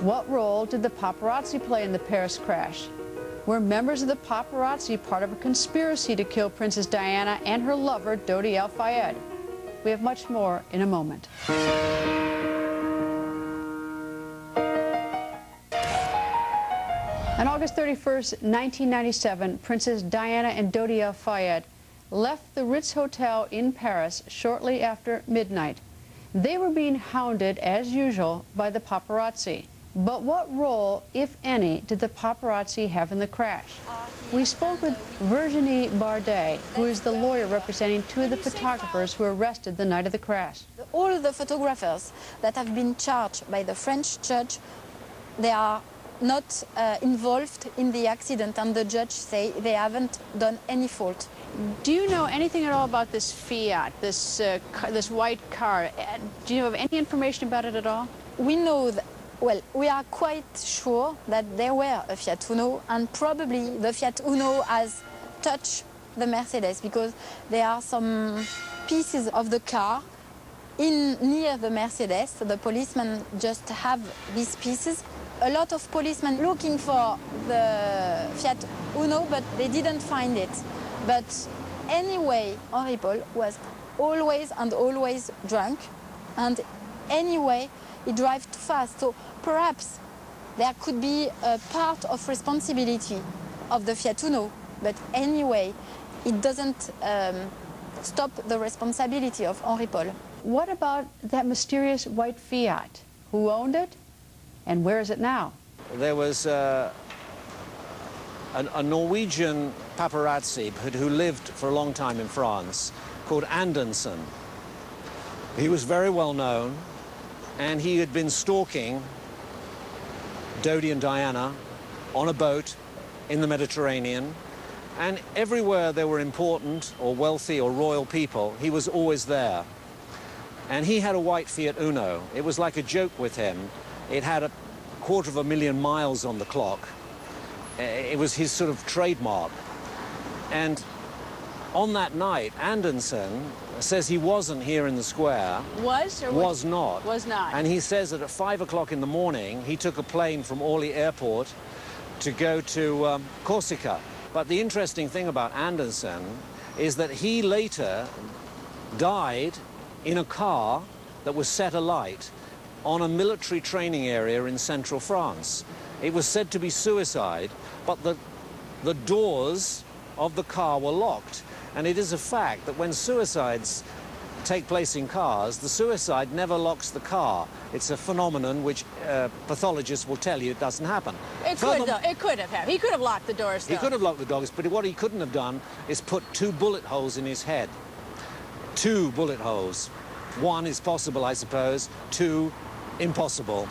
What role did the paparazzi play in the Paris crash? Were members of the paparazzi part of a conspiracy to kill Princess Diana and her lover, Dodi Al-Fayed? We have much more in a moment. On August 31st, 1997, Princess Diana and Dodi Al-Fayed left the Ritz Hotel in Paris shortly after midnight. They were being hounded, as usual, by the paparazzi. But what role, if any, did the paparazzi have in the crash? We spoke with Virginie Bardet, who is the lawyer representing two of the photographers who were arrested the night of the crash. All the photographers that have been charged by the French judge, they are not involved in the accident, and the judge say they haven't done any fault. Do you know anything at all about this Fiat, this white car? Do you have any information about it at all? We know that, well, we are quite sure that there were a Fiat Uno, and probably the Fiat Uno has touched the Mercedes, because there are some pieces of the car near the Mercedes. So the policemen just have these pieces. A lot of policemen looking for the Fiat Uno, but they didn't find it. But anyway, Henri Paul was always drunk, and anyway, he drove too fast. So perhaps there could be a part of responsibility of the Fiat Uno, but anyway, it doesn't stop the responsibility of Henri Paul. What about that mysterious white Fiat? Who owned it, and where is it now? There was a Norwegian paparazzi who lived for a long time in France called Andersen. He was very well known, and he had been stalking Dodi and Diana on a boat in the Mediterranean, and everywhere there were important or wealthy or royal people, he was always there. And he had a white Fiat Uno. It was like a joke with him. It had 250,000 miles on the clock. It was his sort of trademark. And on that night, Andersen says he wasn't here in the square. Was or was not? Was not. And he says that at 5 o'clock in the morning, he took a plane from Orly Airport to go to Corsica. But the interesting thing about Andersen is that he later died in a car that was set alight on a military training area in central France. It was said to be suicide, but the doors of the car were locked. And it is a fact that when suicides take place in cars, the suicide never locks the car. It's a phenomenon which pathologists will tell you it doesn't happen. It could, though. It could have happened. He could have locked the doors, though. He could have locked the doors, but what he couldn't have done is put 2 bullet holes in his head. 2 bullet holes. 1 is possible, I suppose. 2, impossible.